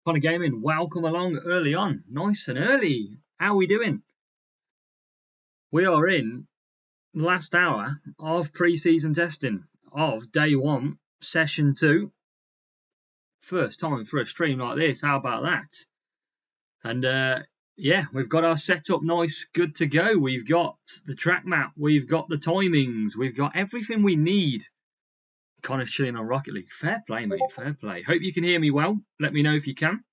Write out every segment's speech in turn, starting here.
Connor Gaming, welcome along early on. Nice and early. How are we doing? We are in the last hour of pre-season testing of day one, session 2. First time for a stream like this. How about that? And yeah, we've got our setup nice, good to go. We've got the track map. We've got the timings. We've got everything we need. Connor's chilling on Rocket League. Fair play, mate. Fair play. Hope you can hear me well. Let me know if you can.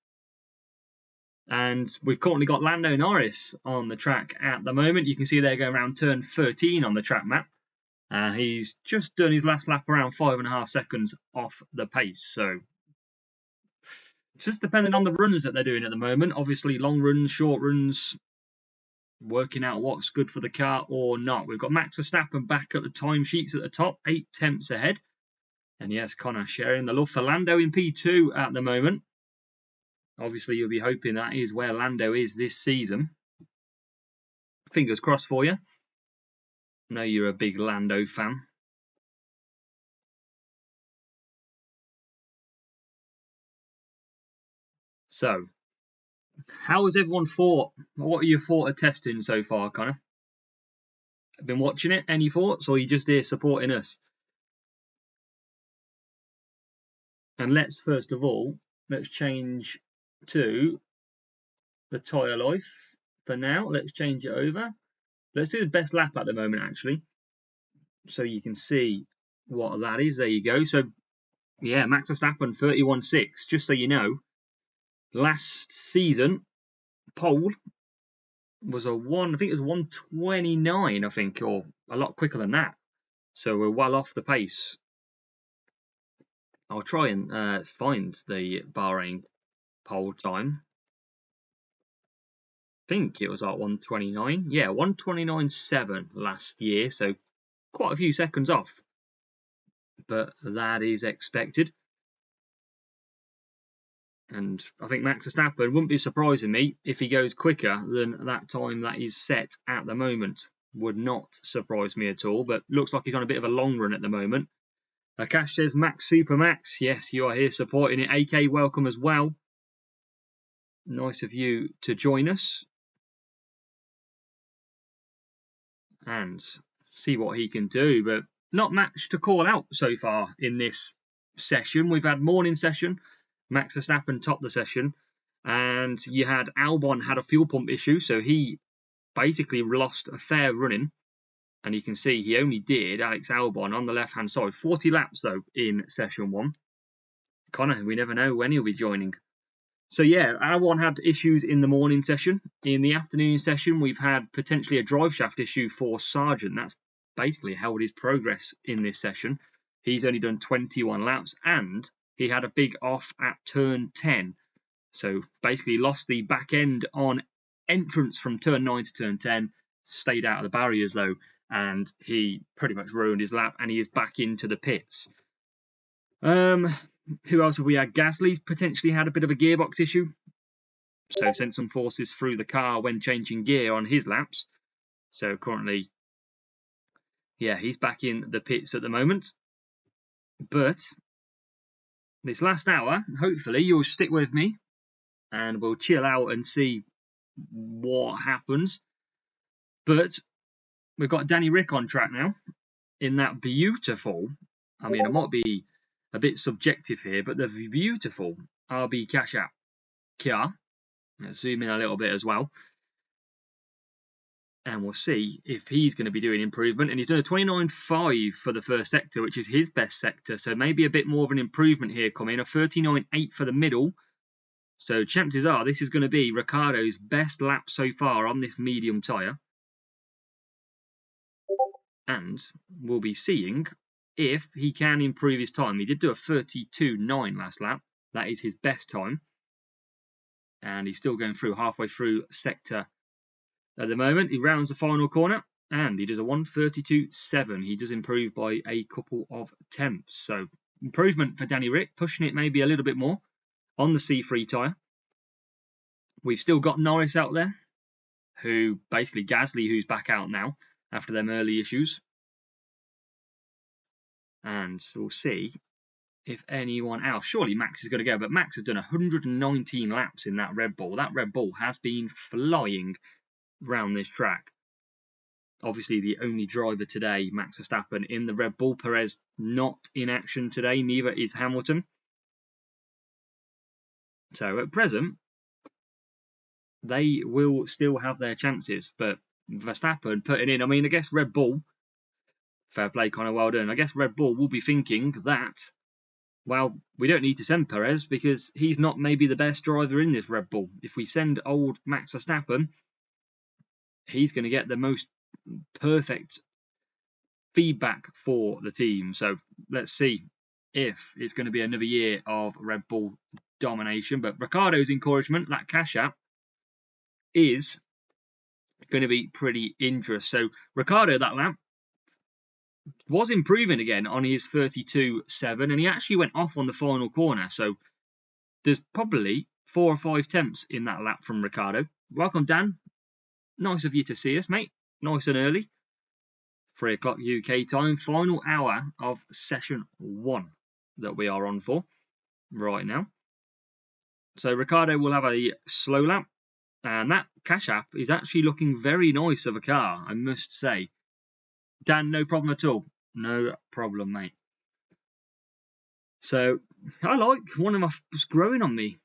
And we've currently got Lando Norris on the track at the moment. You can see they're going around turn 13 on the track map. He's just done his last lap around 5.5 seconds off the pace. So just depending on the runs that they're doing at the moment. Obviously, long runs, short runs, working out what's good for the car or not. We've got Max Verstappen back at the timesheets at the top, 8 tenths ahead. And yes, Connor sharing the love for Lando in P2 at the moment. Obviously, you'll be hoping that is where Lando is this season. Fingers crossed for you. I know you're a big Lando fan. So, how has everyone thought? What are your thoughts of testing so far, Connor? Been watching it? Any thoughts, or are you just here supporting us? And let's first of all, let's change to the tyre life for now. Let's change it over. Let's do the best lap at the moment, actually, so you can see what that is. There you go. So, yeah, Max Verstappen 31.6. Just so you know, last season pole was I think it was 129, I think, or a lot quicker than that. So we're well off the pace. I'll try and find the Bahrain pole time. I think it was like 129. Yeah, 129.7 last year, so quite a few seconds off. But that is expected. And I think Max Verstappen wouldn't be surprising me if he goes quicker than that time that is set at the moment. Would not surprise me at all, but looks like he's on a bit of a long run at the moment. Akash says Max Super Max. Yes, you are here supporting it. AK, welcome as well. Nice of you to join us. And see what he can do, but not much to call out so far in this session. We've had morning session. Max Verstappen topped the session, and you had Albon had a fuel pump issue, so he basically lost a fair running. And you can see he only did, Alex Albon, on the left-hand side. 40 laps, though, in session 1. Connor, we never know when he'll be joining. So, yeah, Albon had issues in the morning session. In the afternoon session, we've had potentially a drive shaft issue for Sargent. That's basically held his progress in this session. He's only done 21 laps, and he had a big off at turn 10. So basically lost the back end on entrance from turn 9 to turn 10, stayed out of the barriers though, and he pretty much ruined his lap, and he is back into the pits. Who else have we had? Gasly potentially had a bit of a gearbox issue, so sent some forces through the car when changing gear on his laps. So currently, yeah, he's back in the pits at the moment. But this last hour, hopefully you'll stick with me and we'll chill out and see what happens. But we've got Danny Rick on track now in that beautiful, I mean, I might be a bit subjective here, but the beautiful RB Cash App car. Let's zoom in a little bit as well. And we'll see if he's going to be doing improvement. And he's done a 29.5 for the first sector, which is his best sector. So maybe a bit more of an improvement here coming. A 39.8 for the middle. So chances are this is going to be Ricciardo's best lap so far on this medium tyre. And we'll be seeing if he can improve his time. He did do a 32.9 last lap. That is his best time. And he's still going through halfway through sector at the moment. He rounds the final corner and he does a 1:32.7. He does improve by a couple of tenths. So improvement for Danny Rick, pushing it maybe a little bit more on the C3 tyre. We've still got Norris out there, who basically Gasly, who's back out now after them early issues. And we'll see if anyone else. Surely Max is going to go, but Max has done 119 laps in that Red Bull. That Red Bull has been flying round this track. Obviously, the only driver today, Max Verstappen, in the Red Bull. Perez not in action today, neither is Hamilton. So at present, they will still have their chances, but Verstappen putting in, I mean, I guess Red Bull, fair play, Connor, well done. I guess Red Bull will be thinking that, well, we don't need to send Perez because he's not maybe the best driver in this Red Bull. If we send old Max Verstappen, he's going to get the most perfect feedback for the team. So let's see if it's going to be another year of Red Bull domination. But Ricciardo's encouragement, that cash app, is going to be pretty interesting. So Ricciardo that lap was improving again on his 32.7, and he actually went off on the final corner. So there's probably 4 or 5 tenths in that lap from Ricciardo. Welcome, Dan. Nice of you to see us, mate. Nice and early. 3 o'clock UK time. Final hour of session 1 that we are on for right now. So Ricciardo will have a slow lap. And that cash app is actually looking very nice of a car, I must say. Dan, no problem at all. No problem, mate. So I like one of my what's growing on me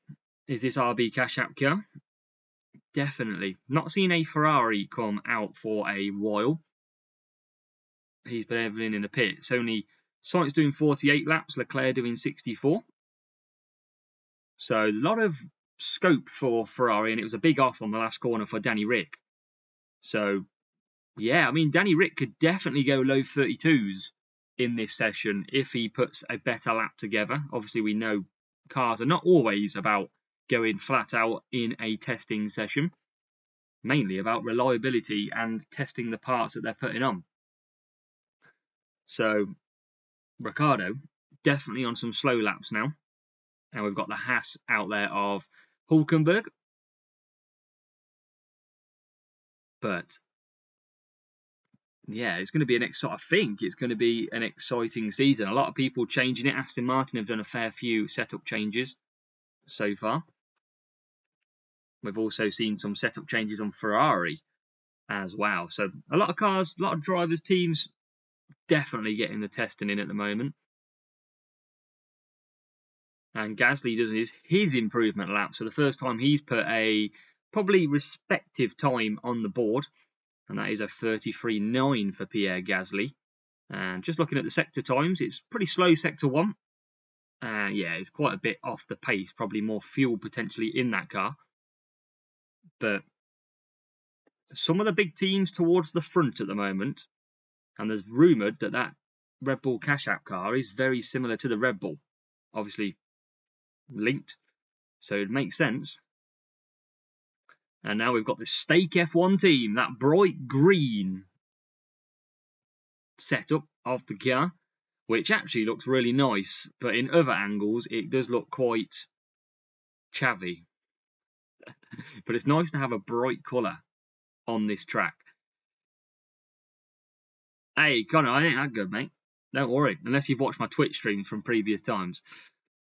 is this RB cash app car. Definitely. Not seen a Ferrari come out for a while. He's been everything in the pit. It's only Sainz doing 48 laps, Leclerc doing 64. So a lot of scope for Ferrari, and it was a big off on the last corner for Danny Rick. So yeah, I mean, Danny Rick could definitely go low 32s in this session if he puts a better lap together. Obviously, we know cars are not always about going flat out in a testing session, mainly about reliability and testing the parts that they're putting on. So Ricciardo definitely on some slow laps now. And we've got the Haas out there of Hulkenberg. But yeah, it's going to be I think it's going to be an exciting season. A lot of people changing it. Aston Martin have done a fair few setup changes so far. We've also seen some setup changes on Ferrari as well. So a lot of cars, a lot of drivers, teams definitely getting the testing in at the moment. And Gasly does his improvement lap. So the first time he's put a probably respective time on the board. And that is a 33.9 for Pierre Gasly. And just looking at the sector times, it's pretty slow sector 1. Yeah, it's quite a bit off the pace. Probably more fuel potentially in that car. But some of the big teams towards the front at the moment. And there's rumoured that that Red Bull Cash App car is very similar to the Red Bull. Obviously linked. So it makes sense. And now we've got the Stake F1 team, that bright green setup of the car, which actually looks really nice, but in other angles it does look quite chavvy. But it's nice to have a bright colour on this track. Hey, Connor, I ain't that good, mate. Don't worry, unless you've watched my Twitch streams from previous times.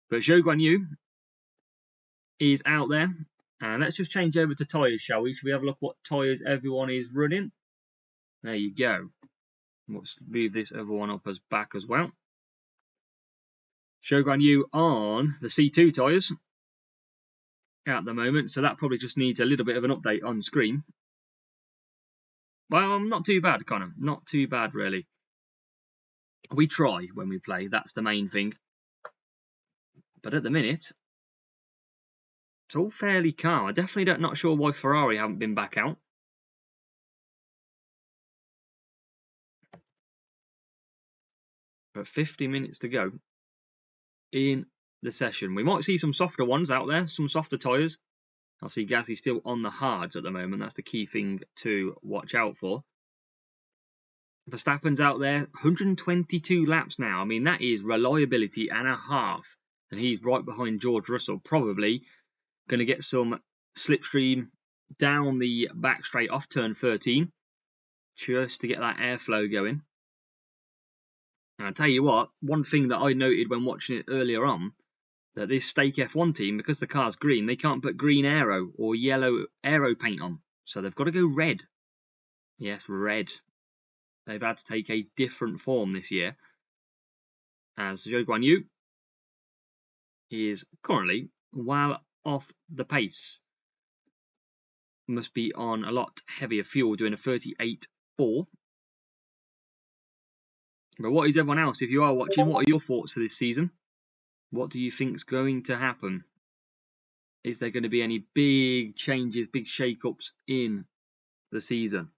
But Zhou Guan Yu is out there. And let's just change over to tyres, shall we? Should we have a look what tyres everyone is running? There you go. Let's move this other one up as back as well. Zhou Guan Yu on the C2 tyres at the moment, so that probably just needs a little bit of an update on screen. Well, not too bad, Connor. Not too bad, really. We try when we play. That's the main thing. But at the minute, it's all fairly calm. I definitely not sure why Ferrari haven't been back out. But 50 minutes to go in the session. We might see some softer ones out there, some softer tyres. Obviously, Gasly's still on the hards at the moment. That's the key thing to watch out for. Verstappen's out there, 122 laps now. I mean, that is reliability and a half. And he's right behind George Russell, probably going to get some slipstream down the back straight off turn 13, just to get that airflow going. And I tell you what, one thing that I noted when watching it earlier on, that this Stake F1 team, because the car's green, they can't put green aero or yellow aero paint on. So they've got to go red. Yes, red. They've had to take a different form this year. As Zhou Guan Yu is currently well off the pace. Must be on a lot heavier fuel, doing a 38.4. But what is everyone else? If you are watching, what are your thoughts for this season? What do you think's going to happen? Is there going to be any big changes, big shake-ups in the season?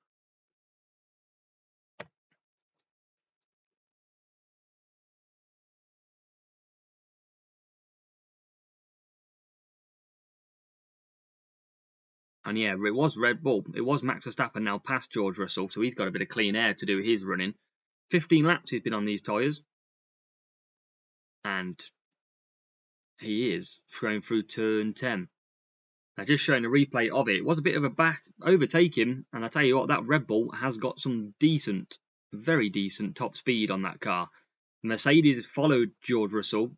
And yeah, it was Red Bull. It was Max Verstappen now past George Russell, so he's got a bit of clean air to do his running. 15 laps he's been on these tyres. And he is going through turn 10. Now, just showing a replay of it, it was a bit of a back overtaking, and I tell you what, that Red Bull has got some decent, very decent top speed on that car. Mercedes followed George Russell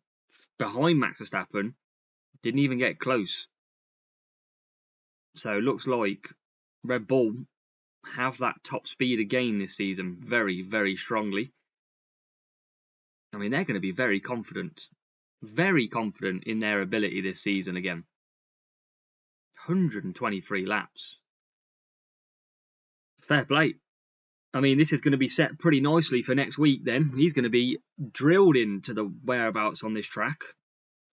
behind Max Verstappen, didn't even get close. So it looks like Red Bull have that top speed again this season, very, very strongly. I mean, they're going to be very confident in their ability this season again. 123 laps. Fair play. I mean, this is going to be set pretty nicely for next week then. He's going to be drilled into the whereabouts on this track.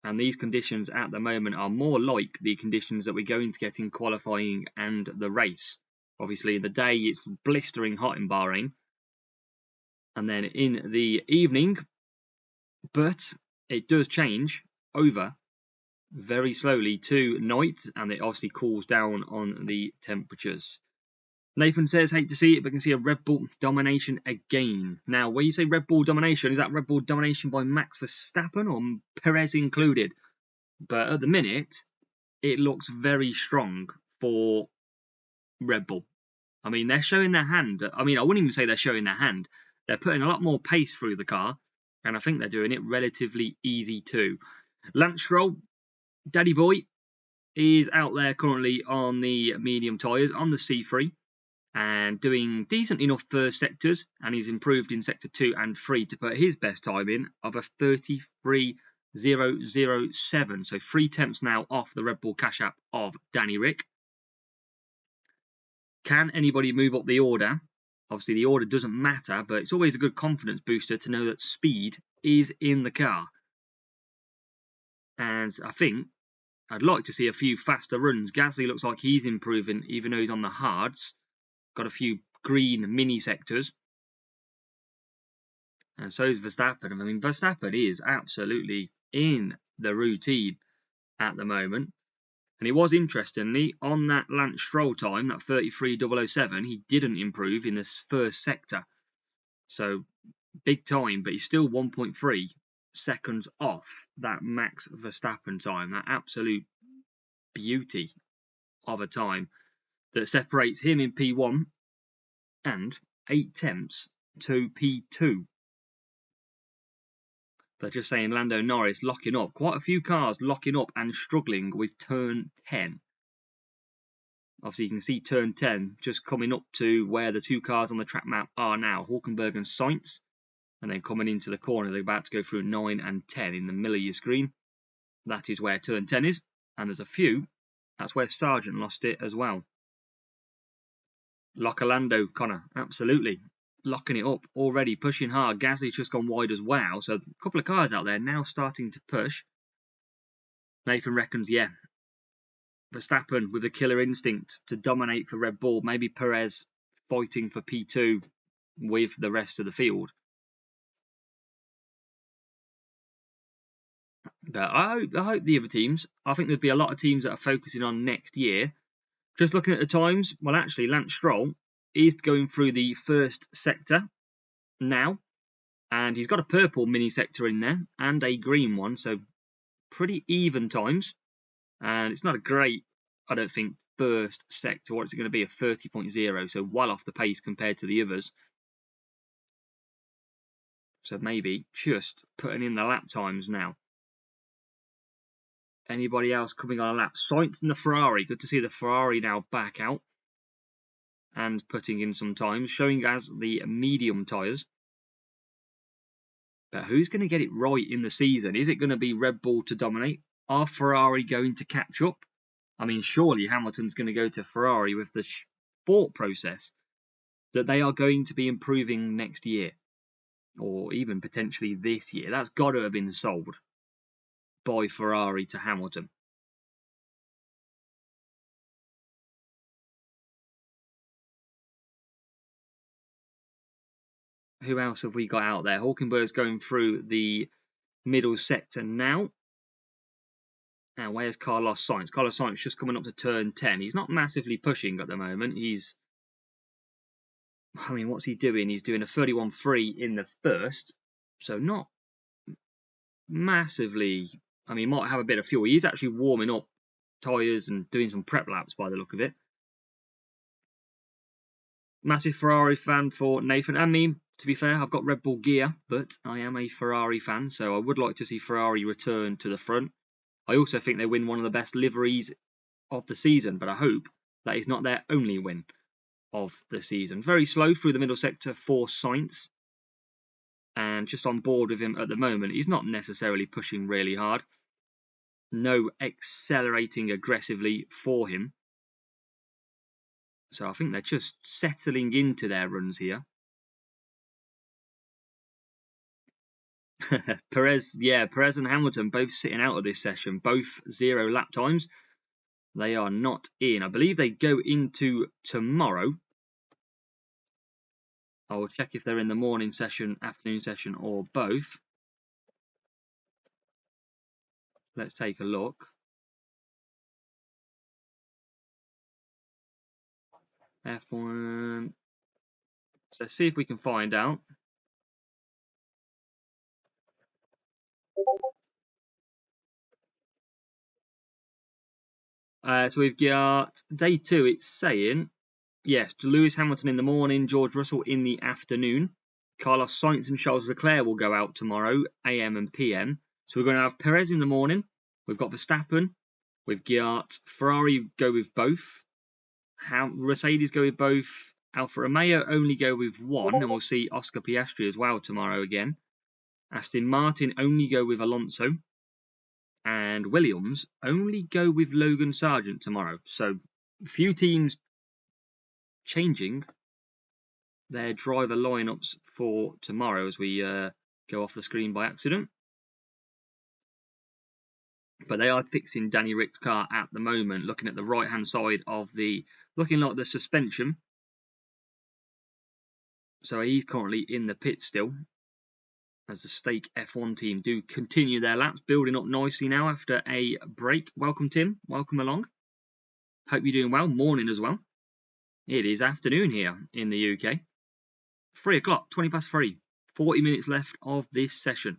And these conditions at the moment are more like the conditions that we're going to get in qualifying and the race. Obviously, in the day, it's blistering hot in Bahrain. And then in the evening, but it does change over very slowly to night, and it obviously cools down on the temperatures. Nathan says, hate to see it, but can see a Red Bull domination again. Now, when you say Red Bull domination, is that Red Bull domination by Max Verstappen or Perez included? But at the minute, it looks very strong for Red Bull. I mean, they're showing their hand. I mean, I wouldn't even say they're showing their hand. They're putting a lot more pace through the car, and I think they're doing it relatively easy too. Lance Stroll, Daddy Boy, is out there currently on the medium tyres, on the C3, and doing decent enough for sectors, and he's improved in sector 2 and 3 to put his best time in of a 33.007. So 3 tenths now off the Red Bull cash app of Danny Rick. Can anybody move up the order? Obviously, the order doesn't matter, but it's always a good confidence booster to know that speed is in the car. And I think I'd like to see a few faster runs. Gasly looks like he's improving, even though he's on the hards. Got a few green mini sectors. And so is Verstappen. I mean, Verstappen is absolutely in the routine at the moment. And it was interestingly, on that Lance Stroll time, that 33.007, he didn't improve in this first sector. So, big time, but he's still 1.3 seconds off that Max Verstappen time. That absolute beauty of a time that separates him in P1 and 8 tenths to P2. They're just saying Lando Norris locking up. Quite a few cars locking up and struggling with turn 10. Obviously, you can see turn 10 just coming up to where the two cars on the track map are now, Hulkenberg and Sainz. And then coming into the corner, they're about to go through 9 and 10 in the middle of your screen. That is where turn 10 is. And there's a few. That's where Sargent lost it as well. Lockerlando, Connor, absolutely. Locking it up already, pushing hard. Gasly's just gone wide as well. So a couple of cars out there now starting to push. Nathan reckons, yeah, Verstappen with a killer instinct to dominate for Red Bull. Maybe Perez fighting for P2 with the rest of the field. But I hope the other teams, I think there'd be a lot of teams that are focusing on next year. Just looking at the times, well, actually, Lance Stroll is going through the first sector now. And he's got a purple mini sector in there and a green one. So pretty even times. And it's not a great, I don't think, first sector. What's it going to be? A 30.0. So well off the pace compared to the others. So maybe just putting in the lap times now. Anybody else coming on a lap? Sainz in the Ferrari. Good to see the Ferrari now back out and putting in some time, showing as the medium tyres. But who's going to get it right in the season? Is it going to be Red Bull to dominate? Are Ferrari going to catch up? I mean, surely Hamilton's going to go to Ferrari with the thought process that they are going to be improving next year, or even potentially this year. That's got to have been sold by Ferrari to Hamilton. Who else have we got out there? Hulkenberg's going through the middle sector now. And where's Carlos Sainz? Carlos Sainz just coming up to turn 10. He's not massively pushing at the moment. What's he doing? He's doing a 31.3 in the first. So not massively. He might have a bit of fuel. He's actually warming up tyres and doing some prep laps by the look of it. Massive Ferrari fan for Nathan and me. To be fair, I've got Red Bull gear, but I am a Ferrari fan, so I would like to see Ferrari return to the front. I also think they win one of the best liveries of the season, but I hope that is not their only win of the season. Very slow through the middle sector for Sainz, and just on board with him at the moment. He's not necessarily pushing really hard. No accelerating aggressively for him. So I think they're just settling into their runs here. Perez and Hamilton both sitting out of this session, both 0 lap times. They are not in. I believe they go into tomorrow. I will check if they're in the morning session, afternoon session, or both. Let's take a look. F1. So let's see if we can find out. So we've got day 2. It's saying, yes, Lewis Hamilton in the morning, George Russell in the afternoon. Carlos Sainz and Charles Leclerc will go out tomorrow, AM and PM. So we're going to have Perez in the morning. We've got Verstappen. We've got Ferrari go with both. Mercedes go with both. Alfa Romeo only go with one, and we'll see Oscar Piastri as well tomorrow again. Aston Martin only go with Alonso. And Williams only go with Logan Sargent tomorrow. So a few teams changing their driver lineups for tomorrow as we go off the screen by accident. But they are fixing Danny Rick's car at the moment, looking at the right-hand side of looking like the suspension. So he's currently in the pit still, as the Stake F1 team do continue their laps, building up nicely now after a break. Welcome, Tim. Welcome along. Hope you're doing well. Morning as well. It is afternoon here in the UK. 3 o'clock, 20 past 3. 40 minutes left of this session.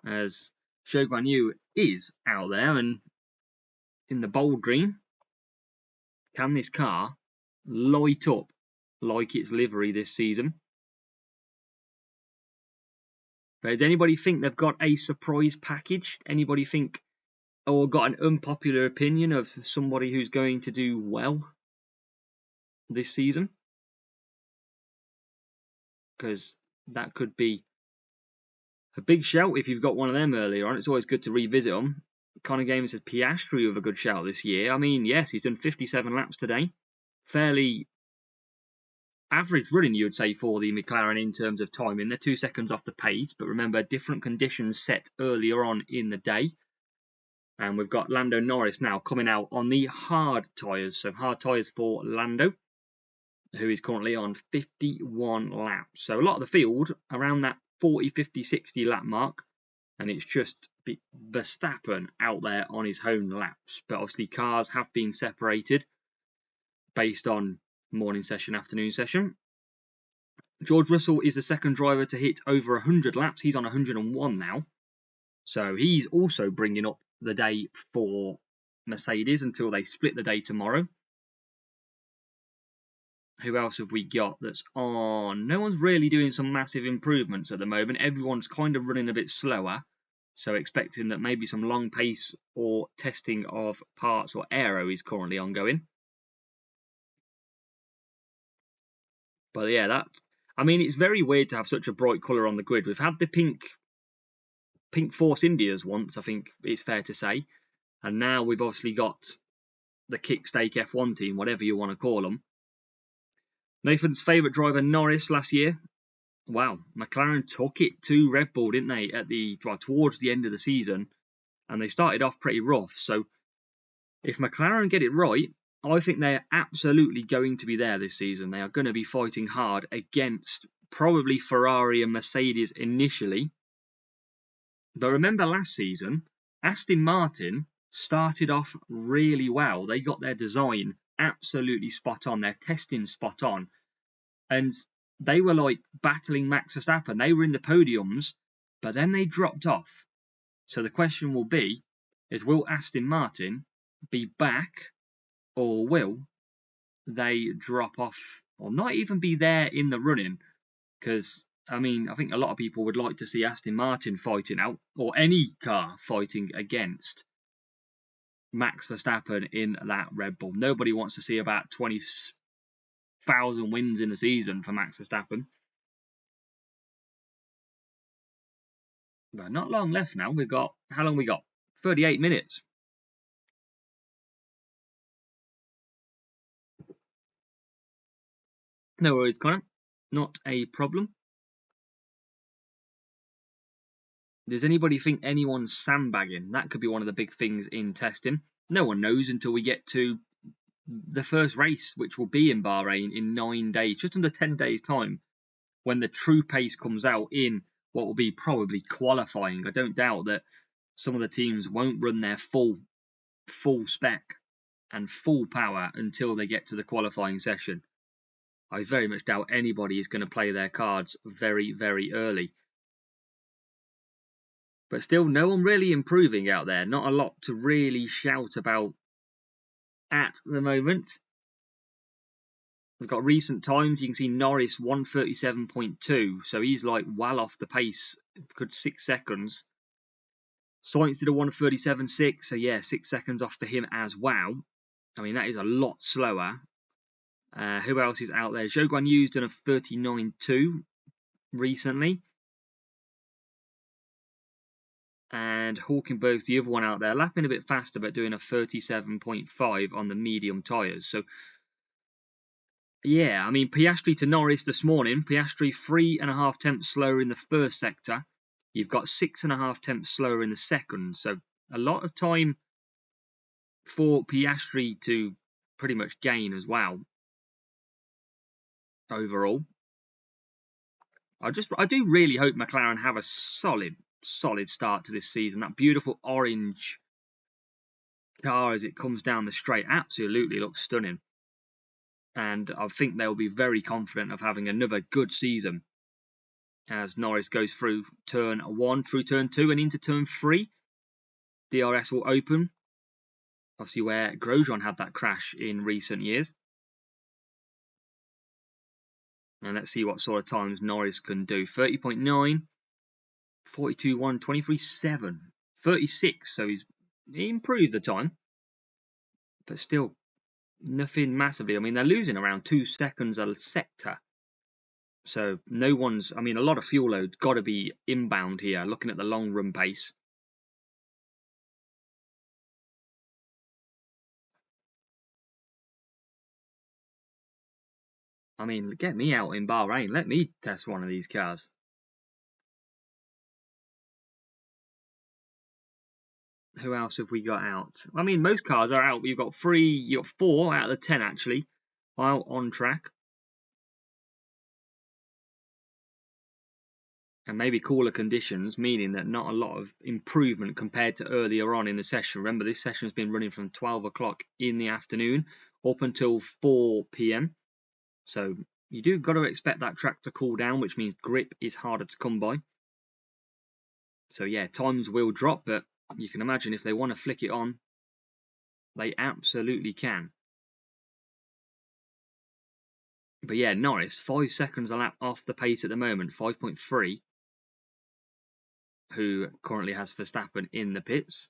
As Zhou Guanyu is out there and in the bold green. Can this car light up like its livery this season? But does anybody think they've got a surprise package? Anybody think, or got an unpopular opinion of somebody who's going to do well this season? Because that could be a big shout if you've got one of them earlier on. It's always good to revisit them. Connor Gamer says Piastri with a good shout this year. Yes, he's done 57 laps today. Fairly average running, you would say, for the McLaren in terms of timing. They're 2 seconds off the pace, but remember, different conditions set earlier on in the day. And we've got Lando Norris now coming out on the hard tyres. So hard tyres for Lando, who is currently on 51 laps. So a lot of the field around that 40, 50, 60 lap mark. And it's just Verstappen out there on his home laps. But obviously cars have been separated based on morning session, afternoon session. George Russell is the second driver to hit over 100 laps. He's on 101 now. So he's also bringing up the day for Mercedes until they split the day tomorrow. Who else have we got that's on? No one's really doing some massive improvements at the moment. Everyone's kind of running a bit slower. So expecting that maybe some long pace or testing of parts or aero is currently ongoing. But yeah, I mean, it's very weird to have such a bright colour on the grid. We've had the pink Force Indias once, I think it's fair to say. And now we've obviously got the Kickstake F1 team, whatever you want to call them. Nathan's favourite driver, Norris, last year. Wow, McLaren took it to Red Bull, didn't they, towards the end of the season. And they started off pretty rough. So if McLaren get it right, I think they're absolutely going to be there this season. They are going to be fighting hard against probably Ferrari and Mercedes initially. But remember last season, Aston Martin started off really well. They got their design absolutely spot on, their testing spot on. And they were like battling Max Verstappen. They were in the podiums, but then they dropped off. So the question will be, will Aston Martin be back, or will they drop off or not even be there in the running? Because, I mean, I think a lot of people would like to see Aston Martin fighting out, or any car fighting against Max Verstappen in that Red Bull. Nobody wants to see about 20,000 wins in a season for Max Verstappen. But not long left now. How long we got? 38 minutes. No worries, Connor. Not a problem. Does anybody think anyone's sandbagging? That could be one of the big things in testing. No one knows until we get to the first race, which will be in Bahrain in 9 days, just under 10 days' time, when the true pace comes out in what will be probably qualifying. I don't doubt that some of the teams won't run their full spec and full power until they get to the qualifying session. I very much doubt anybody is going to play their cards very, very early. But still, no one really improving out there. Not a lot to really shout about at the moment. We've got recent times. You can see Norris 1:37.2, so he's like well off the pace, good 6 seconds. Sainz did a 1:37.6, so yeah, 6 seconds off for him as well. I mean, that is a lot slower. Who else is out there? Zhou Guan Yu's done a 39.2 recently. And Hulkenberg's the other one out there, lapping a bit faster, but doing a 37.5 on the medium tyres. So, yeah, I mean, Piastri to Norris this morning. Piastri 3.5 tenths slower in the first sector. You've got 6.5 tenths slower in the second. So, a lot of time for Piastri to pretty much gain as well. Overall, I do really hope McLaren have a solid start to this season. That beautiful orange car as it comes down the straight absolutely looks stunning. And I think they'll be very confident of having another good season as Norris goes through turn 1, through turn 2 and into turn 3. DRS will open, obviously where Grosjean had that crash in recent years. And let's see what sort of times Norris can do. 30.9, 42.1, 23.7, 36. So he improved the time, but still nothing massively. I mean, they're losing around 2 seconds a sector. So no one's, I mean, a lot of fuel load got to be inbound here, looking at the long run pace. I mean, get me out in Bahrain. Let me test one of these cars. Who else have we got out? I mean, most cars are out. You've got 4 out of the 10 actually out on track. And maybe cooler conditions, meaning that not a lot of improvement compared to earlier on in the session. Remember, this session has been running from 12 o'clock in the afternoon up until 4 p.m. So you do got to expect that track to cool down, which means grip is harder to come by. So yeah, times will drop, but you can imagine if they want to flick it on, they absolutely can. But yeah, Norris, 5 seconds a lap off the pace at the moment, 5.3, who currently has Verstappen in the pits.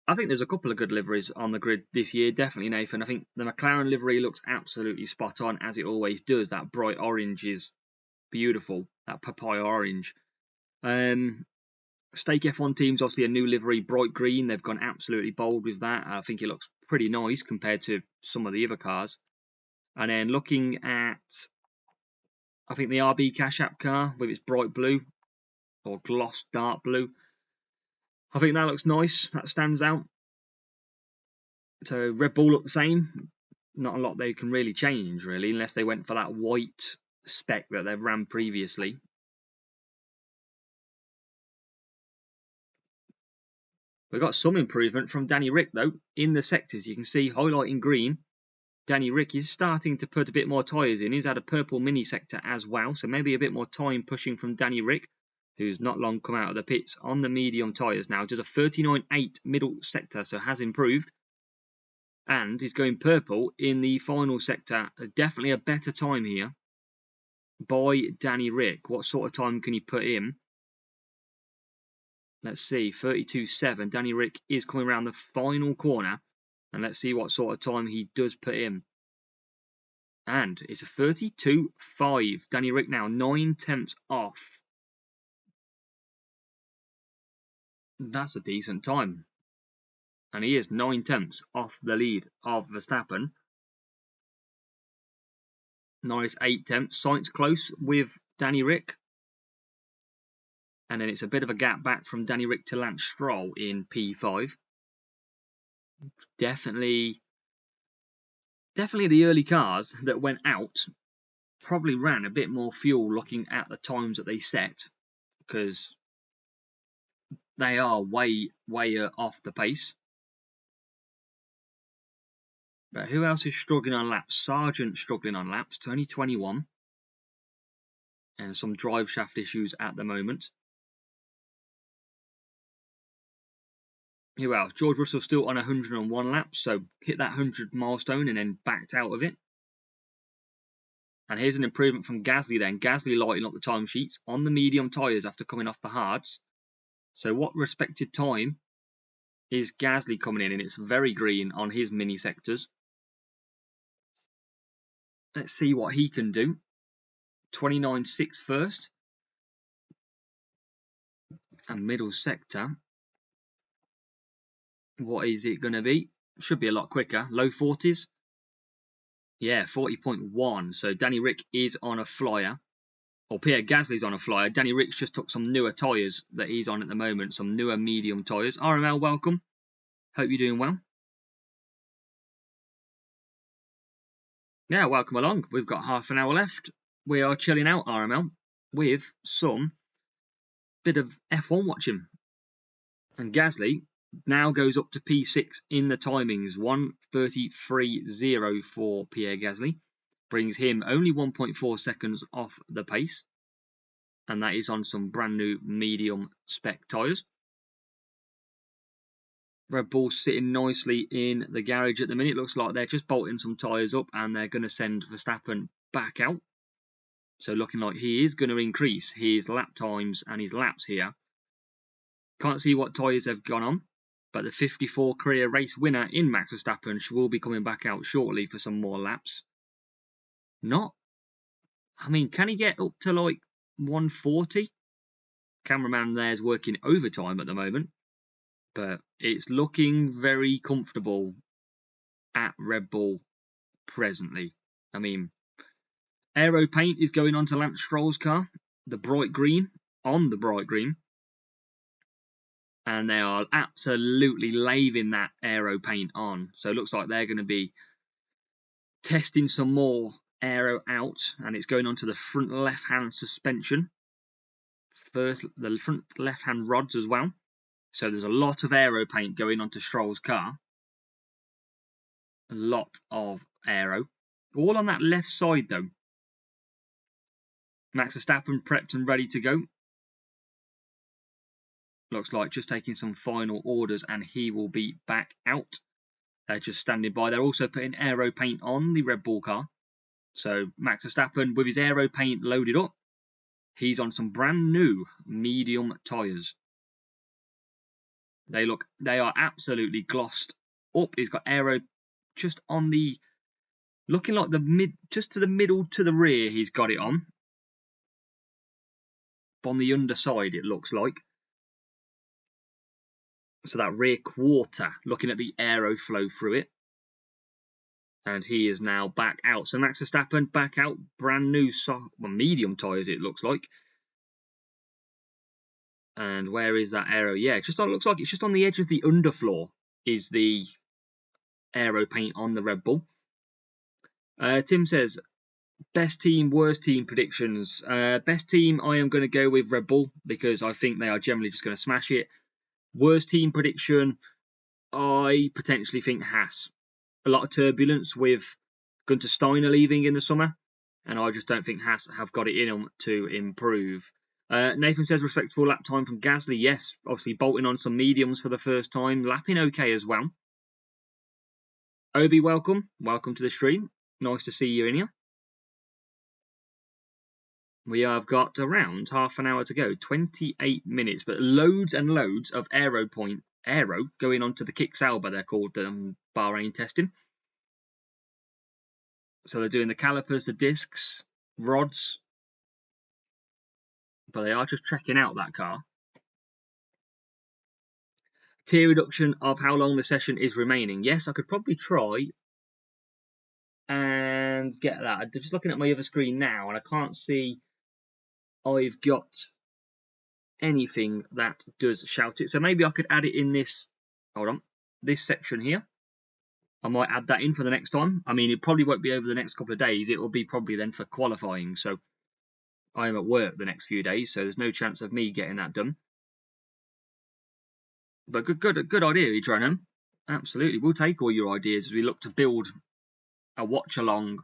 I think there's a couple of good liveries on the grid this year, definitely, Nathan. I think the McLaren livery looks absolutely spot on, as it always does. That bright orange is beautiful, that papaya orange. Stake F1 team's obviously a new livery, bright green. They've gone absolutely bold with that. I think it looks pretty nice compared to some of the other cars. And then looking at, I think the RB Cash App car with its bright blue or gloss dark blue. I think that looks nice. That stands out. So Red Bull look the same. Not a lot they can really change, really, unless they went for that white spec that they've ran previously. We've got some improvement from Danny Rick, though. In the sectors, you can see, highlighting green, Danny Rick is starting to put a bit more tyres in. He's had a purple mini sector as well, so maybe a bit more time pushing from Danny Rick, who's not long come out of the pits on the medium tyres now. Does a 39.8 middle sector, so has improved. And he's going purple in the final sector. Definitely a better time here by Danny Rick. What sort of time can he put in? Let's see, 32.7. Danny Rick is coming around the final corner. And let's see what sort of time he does put in. And it's a 32.5. Danny Rick now 9 tenths off. That's a decent time. And he is 9 tenths off the lead of Verstappen. Norris 8 tenths. Sainz close with Danny Rick. And then it's a bit of a gap back from Danny Rick to Lance Stroll in P5. Definitely the early cars that went out probably ran a bit more fuel looking at the times that they set, because they are way off the pace. But who else is struggling on laps? Sargent struggling on laps, 2021. And some drive shaft issues at the moment. Who else? George Russell still on 101 laps, so hit that 100 milestone and then backed out of it. And here's an improvement from Gasly then. Gasly lighting up the timesheets on the medium tyres after coming off the hards. So what respected time is Gasly coming in? And it's very green on his mini sectors. Let's see what he can do. 29.6 first. And middle sector. What is it going to be? Should be a lot quicker. Low 40s. Yeah, 40.1. So Danny Rick is on a flyer. Or Pierre Gasly's on a flyer. Danny Rick just took some newer tyres that he's on at the moment. Some newer medium tyres. RML, welcome. Hope you're doing well. Yeah, welcome along. We've got half an hour left. We are chilling out, RML, with some bit of F1 watching. And Gasly now goes up to P6 in the timings. 1:33.0 for Pierre Gasly. Brings him only 1.4 seconds off the pace. And that is on some brand new medium spec tyres. Red Bull sitting nicely in the garage at the minute. Looks like they're just bolting some tyres up and they're going to send Verstappen back out. So looking like he is going to increase his lap times and his laps here. Can't see what tyres have gone on, but the 54 career race winner in Max Verstappen will be coming back out shortly for some more laps. Can he get up to like 140? Cameraman there's working overtime at the moment, but it's looking very comfortable at Red Bull presently. Aero paint is going on to Lance Stroll's car, the bright green, on the bright green. And they are absolutely laving that aero paint on. So it looks like they're going to be testing some more aero out. And it's going on to the front left-hand suspension. First, the front left-hand rods as well. So there's a lot of aero paint going onto Stroll's car. A lot of aero. All on that left side, though. Max Verstappen prepped and ready to go. Looks like just taking some final orders and he will be back out. They're just standing by. They're also putting aero paint on the Red Bull car. So Max Verstappen, with his aero paint loaded up, he's on some brand new medium tyres. They are absolutely glossed up. He's got aero just on the, looking like just to the middle to the rear. He's got it on the underside, it looks like. So that rear quarter, looking at the aero flow through it. And he is now back out. So Max Verstappen back out, brand new medium tyres, it looks like. And where is that aero? Yeah, it looks like it's just on the edge of the underfloor is the aero paint on the Red Bull. Tim says, best team, worst team predictions. Best team, I am going to go with Red Bull because I think they are generally just going to smash it. Worst team prediction, I potentially think Haas. A lot of turbulence with Gunter Steiner leaving in the summer, and I just don't think Haas have got it in them to improve. Nathan says respectable lap time from Gasly. Yes, obviously bolting on some mediums for the first time, lapping okay as well. Obi, welcome to the stream. Nice to see you in here. We have got around half an hour to go, 28 minutes, but loads and loads of aero going onto the Kick Sauber, they're called, Bahrain testing. So they're doing the calipers, the discs, rods, but they are just checking out that car. Tier reduction of how long the session is remaining. Yes, I could probably try and get that. I'm just looking at my other screen now, and I can't see I've got anything that does shout it. So maybe I could add it in this, this section here. I might add that in for the next time. I mean, it probably won't be over the next couple of days. It will be probably then for qualifying. So I am at work the next few days, so there's no chance of me getting that done. But good idea, Adrian. Absolutely. We'll take all your ideas as we look to build a watch-along,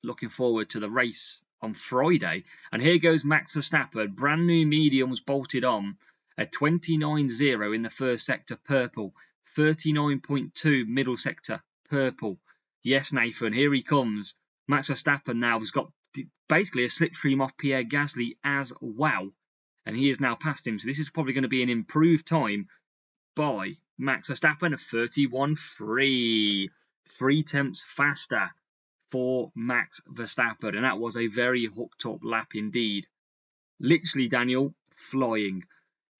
looking forward to the race on Friday. And here goes Max Verstappen, brand new mediums bolted on, a 29.0 in the first sector, purple, 39.2 middle sector, purple. Yes, Nathan, here he comes. Max Verstappen now has got basically a slipstream off Pierre Gasly as well. And he is now past him. So this is probably going to be an improved time by Max Verstappen of 31.3. 3 tenths faster for Max Verstappen. And that was a very hooked up lap indeed. Literally, Daniel, flying.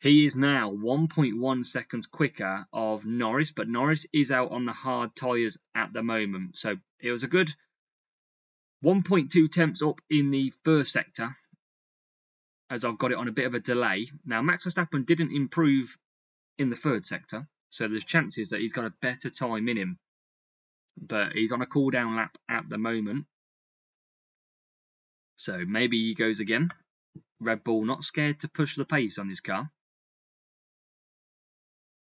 He is now 1.1 seconds quicker of Norris, but Norris is out on the hard tyres at the moment. So it was a good 1.2 tenths up in the first sector, as I've got it on a bit of a delay. Now, Max Verstappen didn't improve in the third sector, so there's chances that he's got a better time in him. But he's on a cool down lap at the moment. So maybe he goes again. Red Bull not scared to push the pace on this car.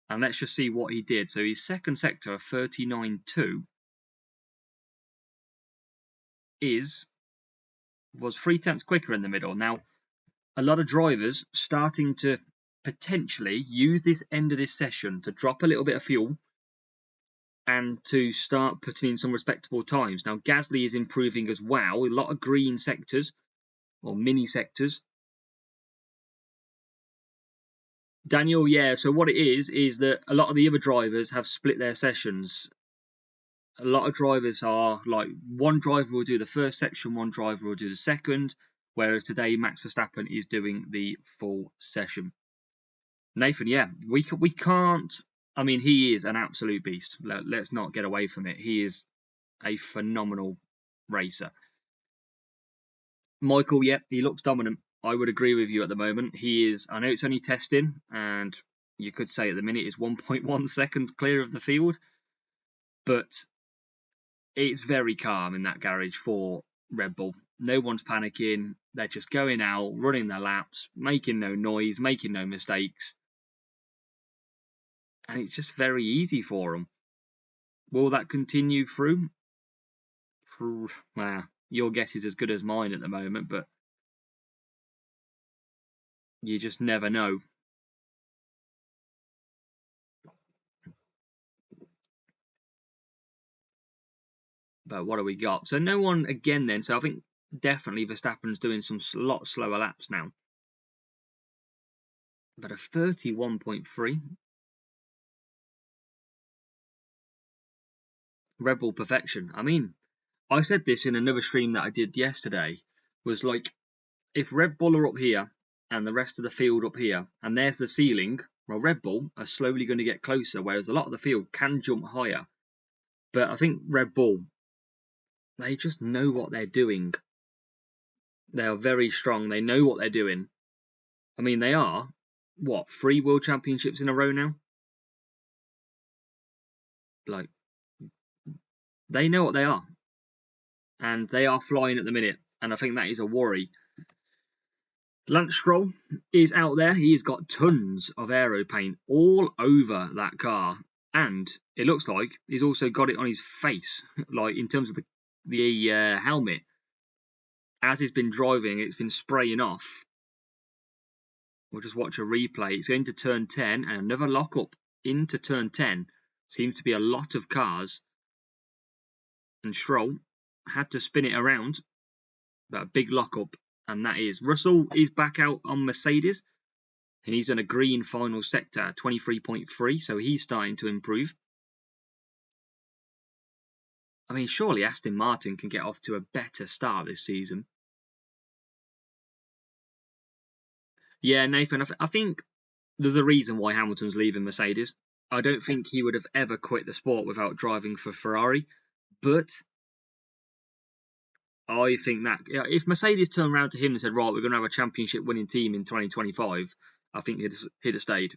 And let's just see what he did. So his second sector of 39.2 was 3 tenths quicker in the middle. Now, a lot of drivers starting to potentially use this end of this session to drop a little bit of fuel and to start putting in some respectable times. Now, Gasly is improving as well. A lot of green sectors or mini sectors. Daniel, yeah, so what it is that a lot of the other drivers have split their sessions. A lot of drivers are like, one driver will do the first section, one driver will do the second, whereas today Max Verstappen is doing the full session. Nathan, yeah, we can't, I mean, he is an absolute beast. Let's not get away from it. He is a phenomenal racer. Michael, yeah, he looks dominant. I would agree with you at the moment. He is, I know it's only testing, and you could say at the minute is 1.1 seconds clear of the field, but it's very calm in that garage for Red Bull. No one's panicking. They're just going out, running their laps, making no noise, making no mistakes. And it's just very easy for them. Will that continue through? Well, your guess is as good as mine at the moment, but you just never know. But what have we got? So no one again then. So I think definitely Verstappen's doing some lot slower laps now. But a 31.3. Red Bull perfection. I mean, I said this in another stream that I did yesterday, was like, if Red Bull are up here and the rest of the field up here, and there's the ceiling, well, Red Bull are slowly going to get closer, whereas a lot of the field can jump higher. But I think Red Bull, they just know what they're doing. They are very strong. They know what they're doing. I mean, they are, what, 3 World Championships in a row now? Like, they know what they are. And they are flying at the minute. And I think that is a worry. Lance Stroll is out there. He's got tons of aero paint all over that car. And it looks like he's also got it on his face, like in terms of the helmet. As he's been driving, it's been spraying off. We'll just watch a replay. It's going to turn 10 and another lockup into turn 10. Seems to be a lot of cars. And Stroll had to spin it around. But a big lockup. And that is Russell is back out on Mercedes. And he's in a green final sector, 23.3. So he's starting to improve. I mean, surely Aston Martin can get off to a better start this season. Yeah, Nathan, I think there's a reason why Hamilton's leaving Mercedes. I don't think he would have ever quit the sport without driving for Ferrari. But I think that if Mercedes turned around to him and said, right, we're going to have a championship winning team in 2025, I think he'd have stayed.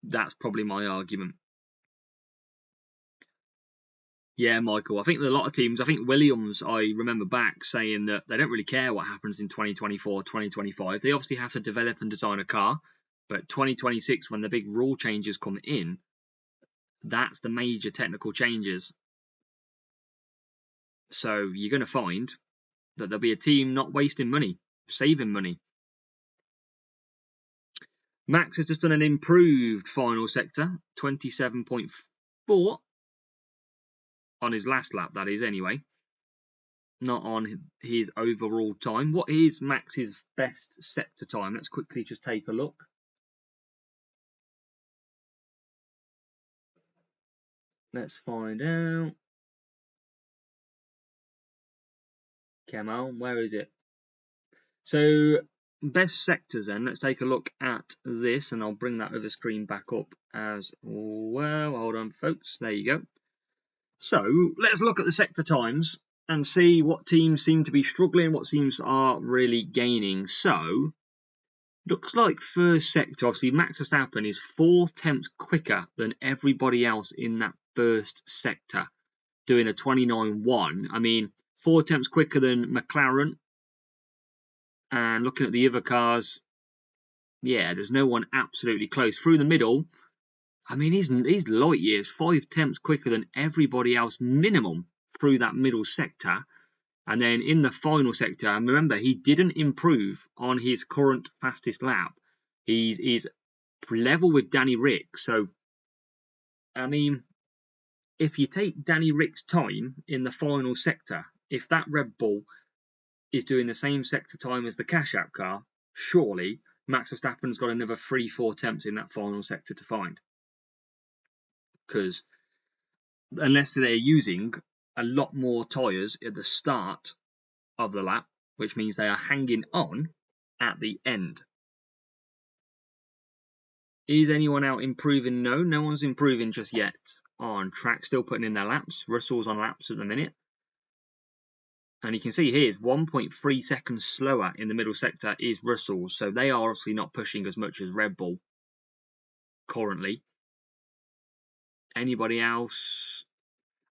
That's probably my argument. Yeah, Michael. I think a lot of teams, I think Williams, I remember back saying that they don't really care what happens in 2024, 2025. They obviously have to develop and design a car. But 2026, when the big rule changes come in, that's the major technical changes. So you're going to find that there'll be a team not wasting money, saving money. Max has just done an improved final sector, 27.4 on his last lap, that is, anyway. Not on his overall time. What is Max's best sector time? Let's quickly just take a look. Let's find out. Come on, where is it? So, best sectors then. Let's take a look at this, and I'll bring that other screen back up as well. Hold on, folks. There you go. So, let's look at the sector times and see what teams seem to be struggling, what teams are really gaining. So, looks like first sector, obviously Max Verstappen is 4 tenths quicker than everybody else in that first sector, doing a 29.1. I mean, 4 tenths quicker than McLaren. And looking at the other cars, yeah, there's no one absolutely close. Through the middle, I mean, he's light years, 5 tenths quicker than everybody else minimum through that middle sector. And then in the final sector, and remember, he didn't improve on his current fastest lap. He's level with Danny Rick. So, I mean, if you take Danny Rick's time in the final sector, if that Red Bull is doing the same sector time as the Cash App car, surely Max Verstappen's got another 3-4 tenths in that final sector to find. Because unless they're using a lot more tyres at the start of the lap, which means they are hanging on at the end. Is anyone out improving? No, no one's improving just yet on track. Still putting in their laps. Russell's on laps at the minute. And you can see here is 1.3 seconds slower in the middle sector is Russell. So they are obviously not pushing as much as Red Bull currently. Anybody else?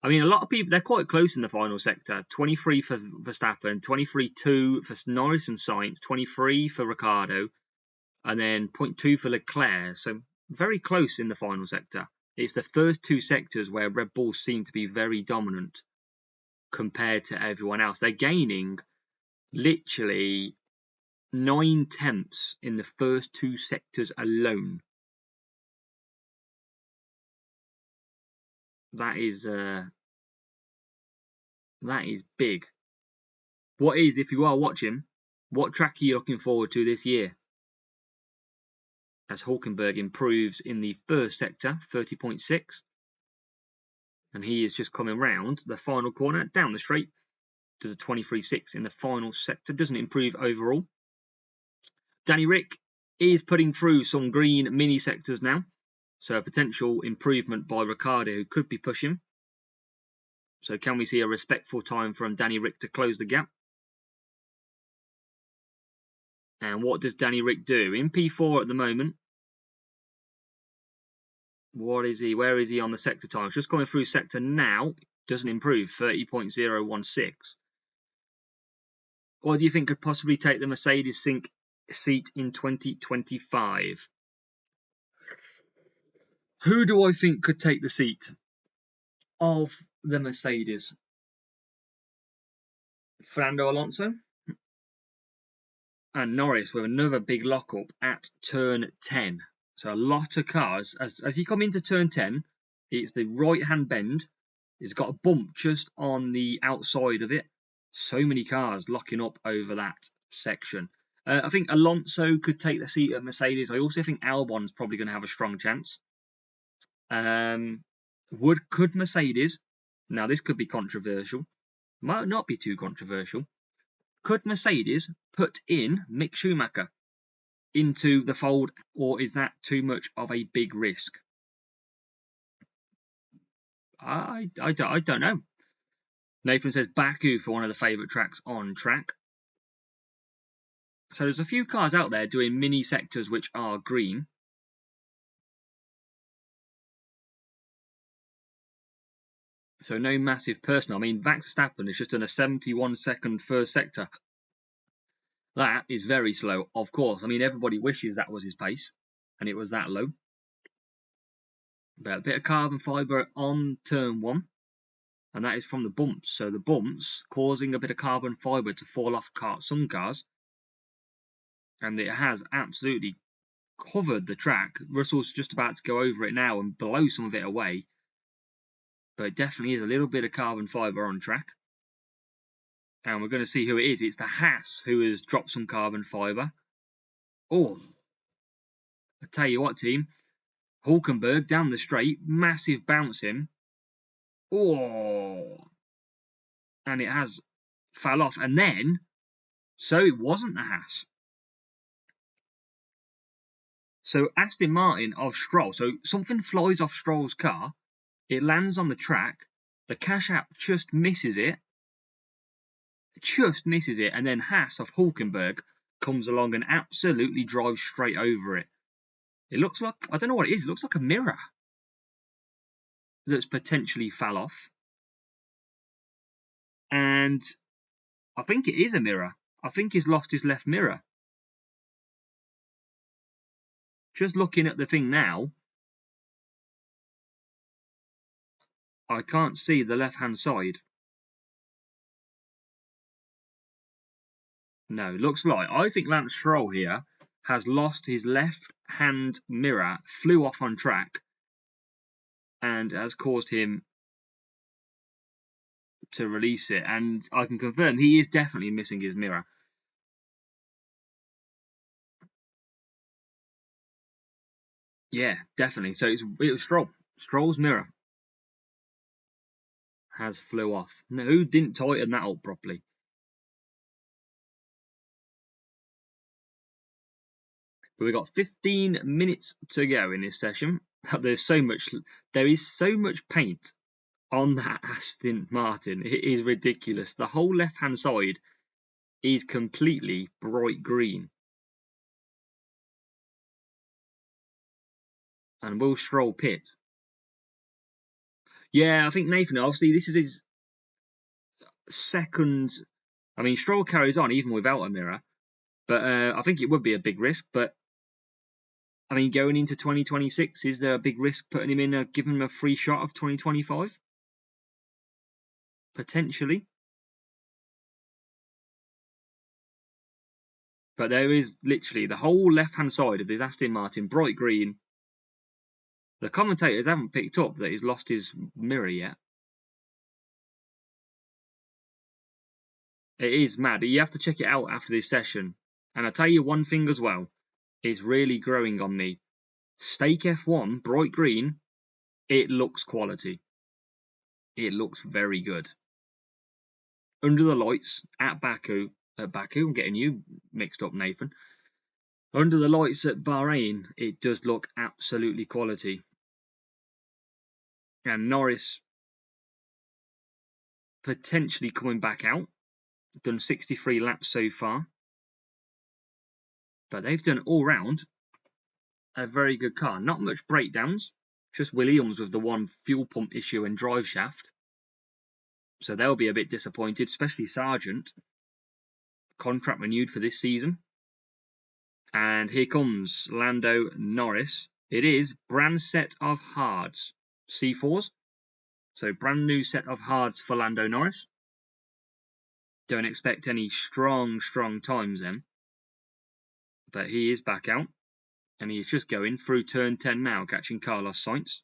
I mean, a lot of people, they're quite close in the final sector. 23 for Verstappen, 23.2 for Norris and Sainz, 23 for Ricciardo, and then 0.2 for Leclerc. So very close in the final sector. It's the first 2 sectors where Red Bull seem to be very dominant compared to everyone else. They're gaining literally 9 tenths in the first 2 sectors alone. That is That is big. What is, if you are watching, what track are you looking forward to this year? As Hulkenberg improves in the first sector, 30.6. And he is just coming round the final corner, down the straight, to the 23.6 in the final sector. Doesn't improve overall. Danny Rick is putting through some green mini sectors now. So a potential improvement by Ricciardo, who could be pushing. So can we see a respectful time from Danny Rick to close the gap? And what does Danny Rick do? In P4 at the moment. What is he? Where is he on the sector times? Just coming through sector now. Doesn't improve. 30.016. What do you think could possibly take the Mercedes seat in 2025? Who do I think could take the seat of the Mercedes? Fernando Alonso and Norris with another big lockup at turn 10. So a lot of cars. As you come into turn 10, it's the right-hand bend. It's got a bump just on the outside of it. So many cars locking up over that section. I think Alonso could take the seat at Mercedes. I also think Albon's probably going to have a strong chance. Could Mercedes, now this could be controversial, might not be too controversial, could Mercedes put in Mick Schumacher into the fold, or is that too much of a big risk? I don't know. Nathan says Baku for one of the favourite tracks on track. So there's a few cars out there doing mini sectors which are green. So no massive personal. I mean, Max Verstappen has just done a 71-second first sector. That is very slow, of course. I mean, everybody wishes that was his pace, and it was that low. But a bit of carbon fibre on turn 1, and that is from the bumps. So the bumps causing a bit of carbon fibre to fall off some cars, and it has absolutely covered the track. Russell's just about to go over it now and blow some of it away. But it definitely is a little bit of carbon fibre on track. And we're going to see who it is. It's the Haas who has dropped some carbon fibre. Oh, I tell you what, team. Hulkenberg down the straight. Massive bouncing. Oh. And it has fell off. And then, so it wasn't the Haas. So Aston Martin of Stroll. So something flies off Stroll's car. It lands on the track. The cash app just misses it. And then Haas of Hulkenberg comes along and absolutely drives straight over it. It looks like, I don't know what it is, it looks like a mirror that's potentially fell off. And I think it is a mirror. I think he's lost his left mirror. Just looking at the thing now, I can't see the left-hand side. No, looks like, I think Lance Stroll here has lost his left-hand mirror, flew off on track, and has caused him to release it. And I can confirm he is definitely missing his mirror. Yeah, definitely. So it was Stroll. Stroll's mirror has flew off. No, who didn't tighten that up properly? But we've got 15 minutes to go in this session. There is so much paint on that Aston Martin. It is ridiculous. The whole left-hand side is completely bright green. And will Stroll pit? Yeah, I think Nathan, obviously this is his second. I mean, Stroll carries on even without a mirror. But I think it would be a big risk. But I mean, going into 2026, is there a big risk putting him in, giving him a free shot of 2025? Potentially. But there is literally the whole left-hand side of this Aston Martin, bright green. The commentators haven't picked up that he's lost his mirror yet. It is mad. You have to check it out after this session. And I tell you one thing as well, it's really growing on me. Stake F1, bright green, it looks quality. It looks very good. Under the lights at Baku, I'm getting you mixed up, Nathan. Under the lights at Bahrain, it does look absolutely quality. And Norris potentially coming back out. Done 63 laps so far. But they've done all round a very good car. Not much breakdowns. Just Williams with the one fuel pump issue and drive shaft. So they'll be a bit disappointed, especially Sargent. Contract renewed for this season. And here comes Lando Norris. It is brand set of hards. C4s. So brand new set of hards for Lando Norris. Don't expect any strong times then. But he is back out. And he's just going through turn 10 now, catching Carlos Sainz.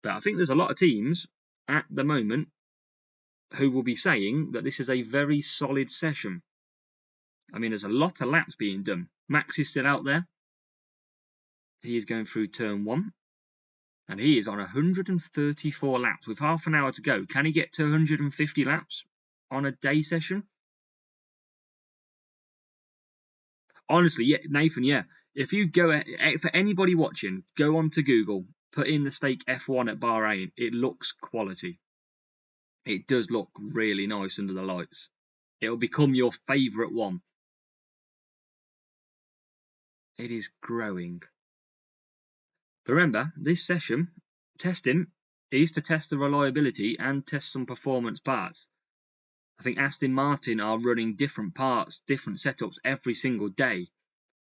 But I think there's a lot of teams at the moment who will be saying that this is a very solid session. I mean, there's a lot of laps being done. Max is still out there. He is going through turn 1. And he is on 134 laps with half an hour to go. Can he get to 150 laps on a day session? Honestly, yeah, Nathan, yeah. If you go, for anybody watching, go on to Google, put in the stake F1 at Bahrain. It looks quality. It does look really nice under the lights. It'll become your favourite one. It is growing. But remember, this session, testing, is to test the reliability and test some performance parts. I think Aston Martin are running different parts, different setups every single day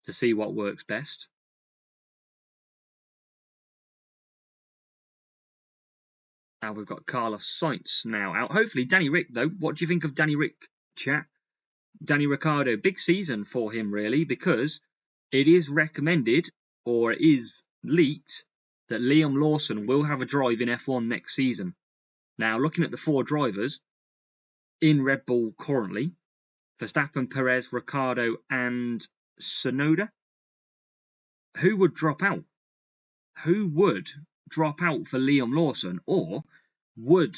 to see what works best. And we've got Carlos Sainz now out. Hopefully, Danny Rick, though. What do you think of Danny Rick, chat? Danny Ricciardo, big season for him, really, because it is recommended, or it is leaked, that Liam Lawson will have a drive in F1 next season. Now, looking at the 4 drivers in Red Bull currently, Verstappen, Perez, Ricciardo, and Tsunoda, who would drop out? Who would drop out for Liam Lawson, or would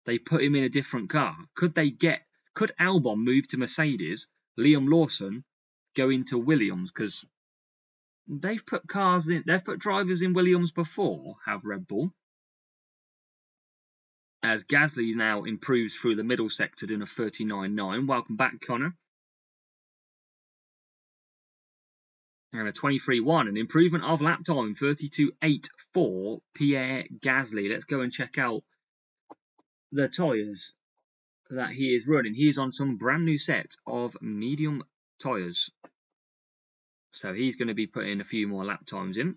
they put him in a different car? Could Albon move to Mercedes, Liam Lawson go into Williams? Because they've put drivers in Williams before, have Red Bull. As Gasly now improves through the middle sector in a 39.9. Welcome back, Connor. And a 23.1, an improvement of lap time, 32.8 for Pierre Gasly. Let's go and check out the tyres that he is running. He is on some brand new set of medium tyres. So he's going to be putting a few more lap times in.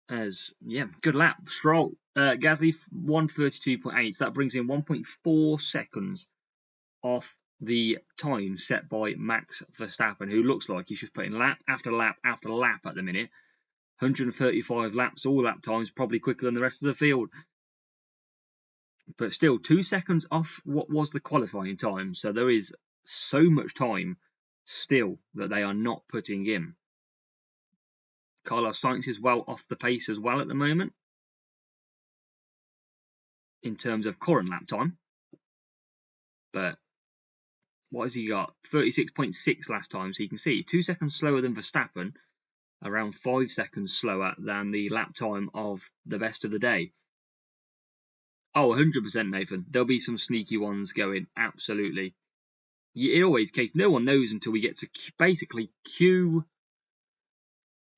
Good lap. Stroll. Gasly 132.8. So that brings in 1.4 seconds off the time set by Max Verstappen, who looks like he's just putting lap after lap after lap at the minute. 135 laps, all lap times, probably quicker than the rest of the field. But still, 2 seconds off what was the qualifying time. So there is so much time still that they are not putting in. Carlos Sainz is well off the pace as well at the moment in terms of current lap time. But what has he got? 36.6 last time. So you can see 2 seconds slower than Verstappen, around 5 seconds slower than the lap time of the best of the day. Oh, 100% Nathan. There'll be some sneaky ones going, absolutely. It always case. No one knows until we get to basically Q.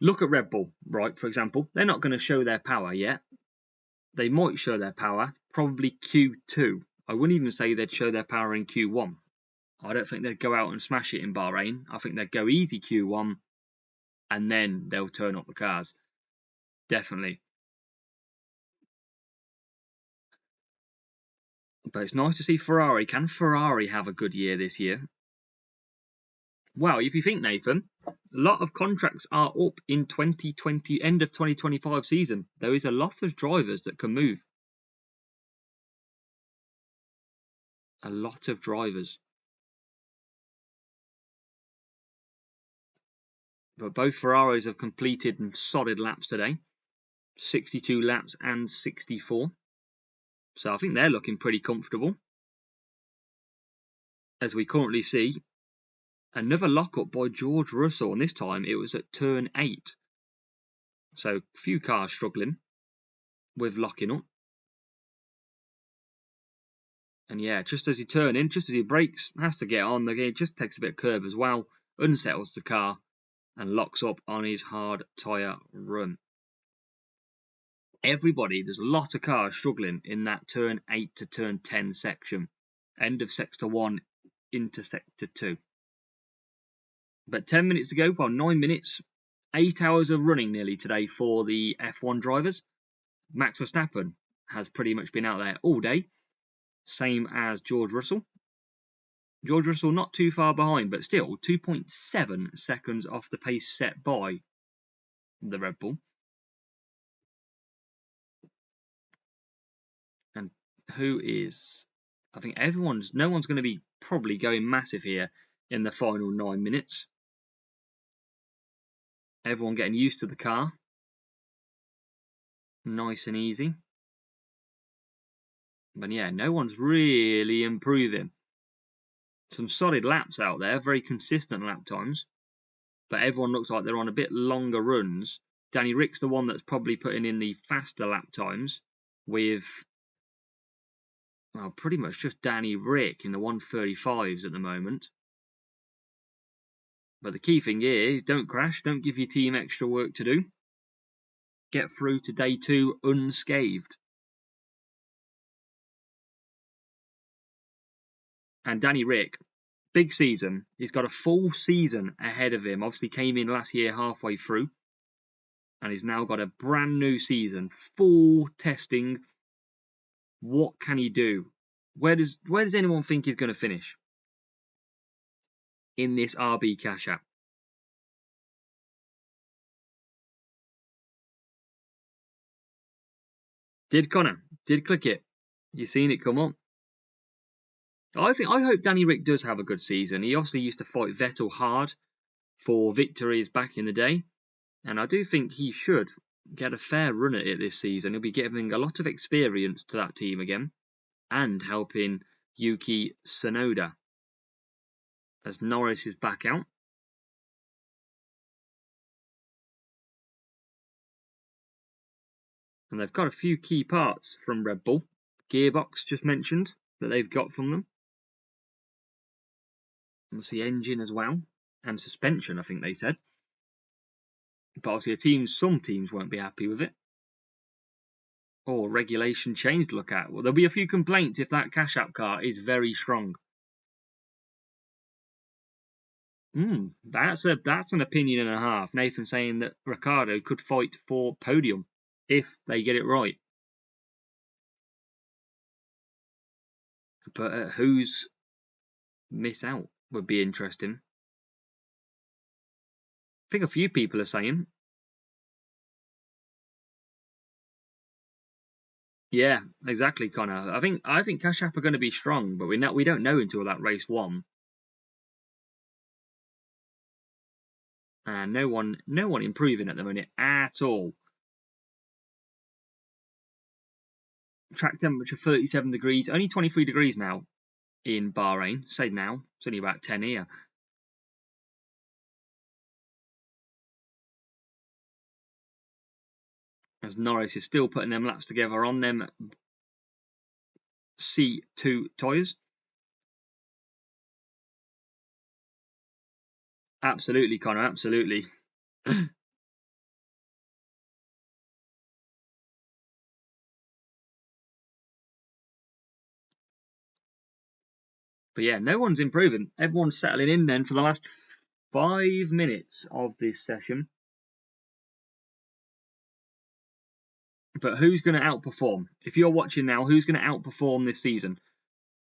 Look at Red Bull, right, for example. They're not going to show their power yet. They might show their power, probably Q2. I wouldn't even say they'd show their power in Q1. I don't think they'd go out and smash it in Bahrain. I think they'd go easy Q1, and then they'll turn up the cars. Definitely. But it's nice to see Ferrari. Can Ferrari have a good year this year? Well, if you think, Nathan, a lot of contracts are up in 2020, end of 2025 season. There is a lot of drivers that can move. A lot of drivers. But both Ferraris have completed solid laps today. 62 laps and 64. So I think they're looking pretty comfortable. As we currently see, another lockup by George Russell, and this time it was at turn 8. So a few cars struggling with locking up. And yeah, just as he turns in, just as he brakes, has to get on, it just takes a bit of curve as well, unsettles the car and locks up on his hard tyre run. There's a lot of cars struggling in that turn 8 to turn 10 section. End of sector 1 into sector 2. But 10 minutes to go, well, 9 minutes, 8 hours of running nearly today for the F1 drivers. Max Verstappen has pretty much been out there all day, same as George Russell. George Russell not too far behind, but still 2.7 seconds off the pace set by the Red Bull. And I think no one's going to be probably going massive here in the final 9 minutes. Everyone getting used to the car. Nice and easy. But yeah, no one's really improving. Some solid laps out there, very consistent lap times. But everyone looks like they're on a bit longer runs. Danny Rick's the one that's probably putting in the faster lap times with, well, pretty much just Danny Rick in the 135s at the moment. But the key thing here is don't crash, don't give your team extra work to do. Get through to day 2 unscathed. And Danny Rick, big season. He's got a full season ahead of him. Obviously came in last year halfway through. And he's now got a brand new season. Full testing. What can he do? Where does anyone think he's going to finish in this RB Cash App? Did Connor? Did click it? You seen it come up? I hope Danny Rick does have a good season. He obviously used to fight Vettel hard for victories back in the day, and I do think he should get a fair run at it this season. He'll be giving a lot of experience to that team again, and helping Yuki Tsunoda as Norris is back out. And they've got a few key parts from Red Bull. Gearbox just mentioned that they've got from them. Obviously engine as well, and suspension, I think they said. But obviously some teams won't be happy with it. Or regulation change to look at. Well, there'll be a few complaints if that Cash App car is very strong. That's an opinion and a half. Nathan saying that Ricciardo could fight for podium if they get it right. But who's miss out would be interesting. I think a few people are saying. Yeah, exactly, Connor. I think Cash App are going to be strong, but we don't know until that race 1. And no one improving at the minute at all. Track temperature 37 degrees, only 23 degrees now in Bahrain. Say now, it's only about 10 here. As Norris is still putting them laps together on them C2 tyres. Absolutely, Connor, absolutely. But yeah, no one's improving. Everyone's settling in then for the last 5 minutes of this session. But who's going to outperform? If you're watching now, who's going to outperform this season?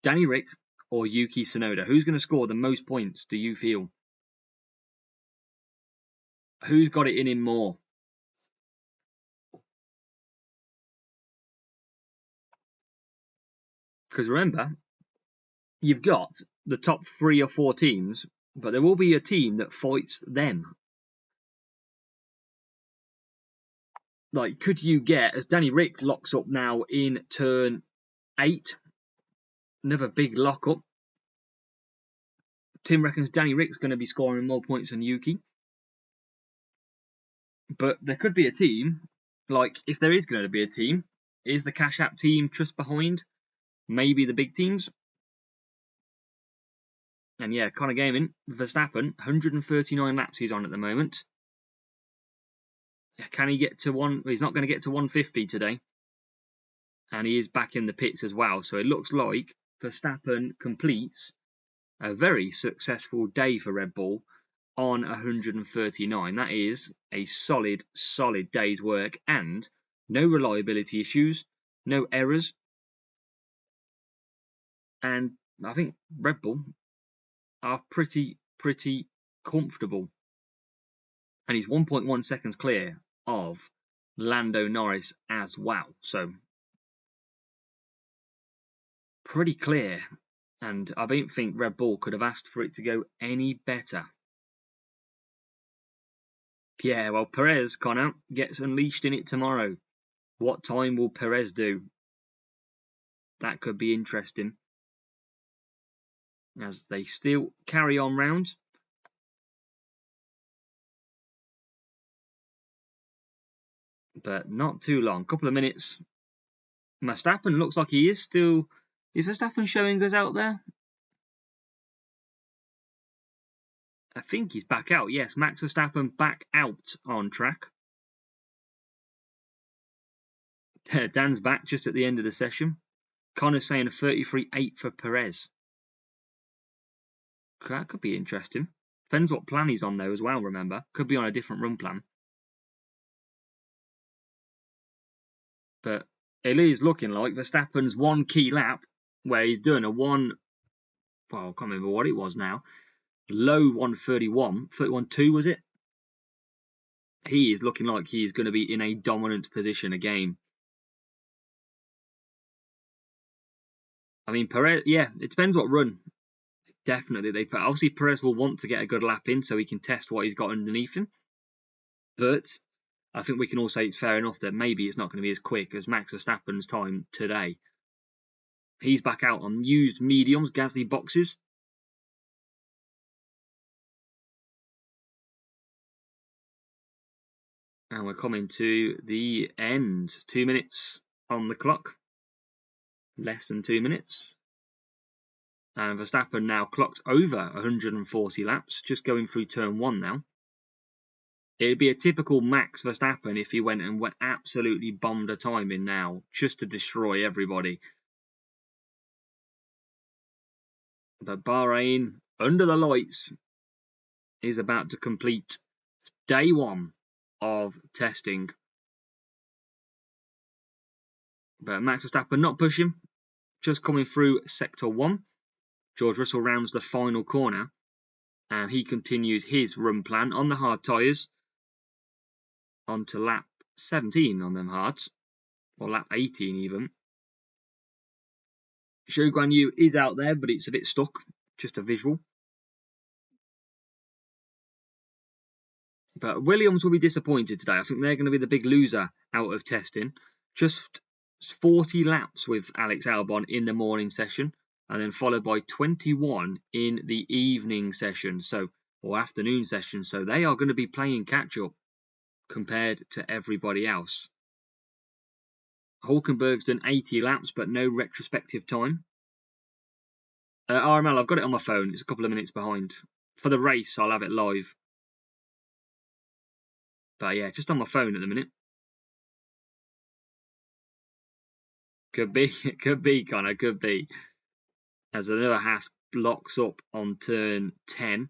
Danny Rick or Yuki Tsunoda? Who's going to score the most points, do you feel? Who's got it in him more? Because remember, you've got the top 3 or 4 teams, but there will be a team that fights them. Like, could you get, as Danny Rick locks up now in turn 8, another big lock up. Tim reckons Danny Rick's going to be scoring more points than Yuki. But there could be a team, like, if there is going to be a team, is the Cash App team just behind maybe the big teams? And yeah, Conor Gaming, Verstappen, 139 laps he's on at the moment. Can he get to one? He's not going to get to 150 today. And he is back in the pits as well. So it looks like Verstappen completes a very successful day for Red Bull on 139. That is a solid day's work, and no reliability issues, no errors. And I think Red Bull are pretty comfortable. And he's 1.1 seconds clear of Lando Norris as well. So pretty clear. And I don't think Red Bull could have asked for it to go any better. Yeah, well, Perez, Connor, gets unleashed in it tomorrow. What time will Perez do? That could be interesting. As they still carry on round. But not too long. Couple of minutes. Verstappen looks like he is still... Is Verstappen showing us out there? I think he's back out. Yes, Max Verstappen back out on track. Dan's back just at the end of the session. Connor's saying a 33.8 for Perez. That could be interesting. Depends what plan he's on though as well, remember. Could be on a different run plan. But it is looking like Verstappen's one key lap where he's doing a well, I can't remember what it was now. Low 131, 31.2 was it? He is looking like he is going to be in a dominant position again. I mean, Perez, yeah, it depends what run. Definitely, they put. Obviously, Perez will want to get a good lap in so he can test what he's got underneath him. But I think we can all say it's fair enough that maybe it's not going to be as quick as Max Verstappen's time today. He's back out on used mediums, Gasly boxes. And we're coming to the end. 2 minutes on the clock. Less than 2 minutes. And Verstappen now clocked over 140 laps, just going through turn 1 now. It'd be a typical Max Verstappen if he went and absolutely bombed a time in now, just to destroy everybody. But Bahrain, under the lights, is about to complete day 1 of testing. But Max Verstappen not pushing, just coming through sector 1. George Russell rounds the final corner, and he continues his run plan on the hard tyres onto lap 17 on them hards, or lap 18 even. Zhou Guan Yu is out there, but it's a bit stuck, just a visual. But Williams will be disappointed today. I think they're going to be the big loser out of testing. Just 40 laps with Alex Albon in the morning session, and then followed by 21 in the evening session, or afternoon session. So they are going to be playing catch-up compared to everybody else. Hulkenberg's done 80 laps, but no retrospective time. RML, I've got it on my phone. It's a couple of minutes behind. For the race, I'll have it live. But yeah, just on my phone at the minute. Could be, Connor, could be. As another Haas blocks up on turn 10.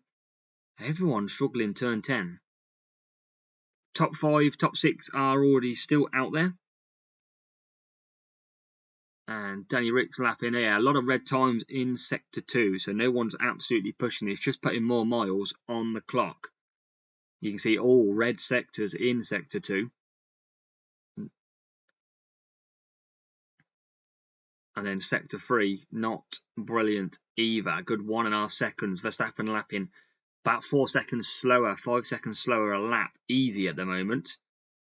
Everyone's struggling turn 10. Top 5, top 6 are already still out there. And Danny Rick's lapping here. A lot of red times in sector 2, so no one's absolutely pushing this, just putting more miles on the clock. You can see all red sectors in Sector 2. And then Sector 3, not brilliant either. Good 1.5 seconds. Verstappen lapping about 4 seconds slower, 5 seconds slower a lap. Easy at the moment.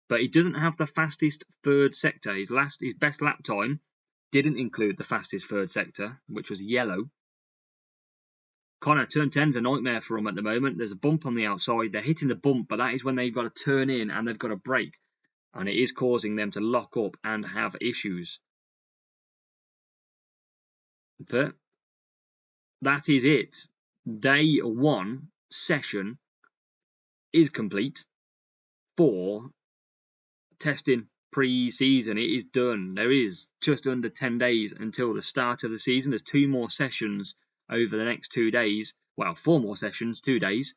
But he doesn't have the fastest third sector. His best lap time didn't include the fastest third sector, which was yellow. Connor, turn 10's a nightmare for him at the moment. There's a bump on the outside. They're hitting the bump, but that is when they've got to turn in and they've got to brake. And it is causing them to lock up and have issues. But that is it. Day 1 session is complete for testing pre-season. It is done. There is just under 10 days until the start of the season. There's 2 more sessions over the next 2 days. Well, 4 more sessions, 2 days,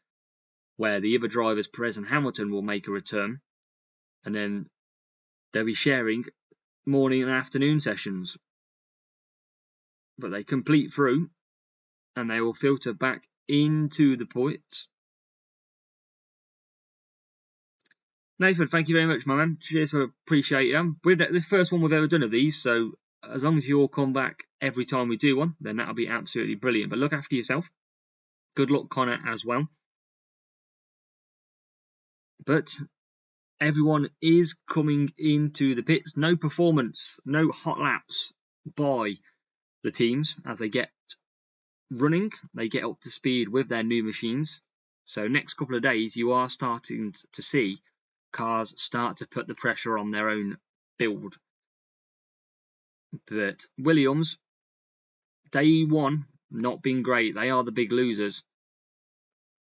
where the other drivers, Perez and Hamilton, will make a return. And then they'll be sharing morning and afternoon sessions. But they complete through and they will filter back into the points. Nathan, thank you very much, my man. Cheers, I appreciate it. With this first one we've ever done of these, so as long as you all come back every time we do one, then that'll be absolutely brilliant. But look after yourself. Good luck, Connor, as well. But everyone is coming into the pits. No performance, no hot laps by the teams as they get running. They get up to speed with their new machines. So next couple of days, you are starting to see cars start to put the pressure on their own build. But Williams, day 1, not been great. They are the big losers.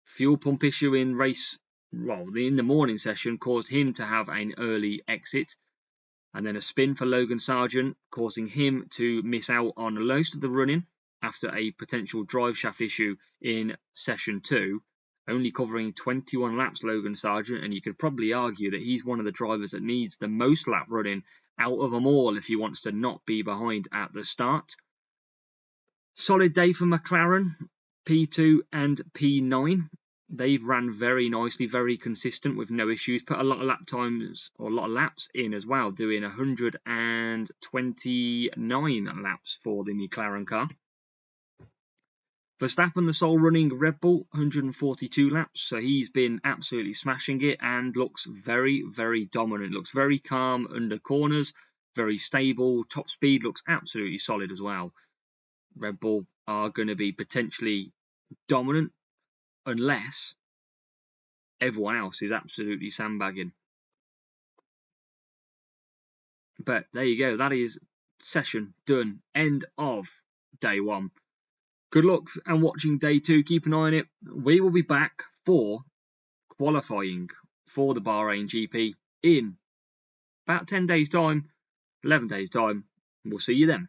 Fuel pump issue in the morning session caused him to have an early exit. And then a spin for Logan Sargent, causing him to miss out on most of the running after a potential drive shaft issue in session 2. Only covering 21 laps, Logan Sargent, and you could probably argue that he's one of the drivers that needs the most lap running out of them all if he wants to not be behind at the start. Solid day for McLaren, P2 and P9. They've ran very nicely, very consistent with no issues. Put a lot of lap times or a lot of laps in as well, doing 129 laps for the McLaren car. Verstappen, the sole running Red Bull, 142 laps. So he's been absolutely smashing it and looks very, very dominant. Looks very calm under corners, very stable. Top speed looks absolutely solid as well. Red Bull are going to be potentially dominant unless everyone else is absolutely sandbagging. But there you go. That is session done. End of day 1. Good luck and watching day 2. Keep an eye on it. We will be back for qualifying for the Bahrain GP in about 10 days' time, 11 days' time. We'll see you then.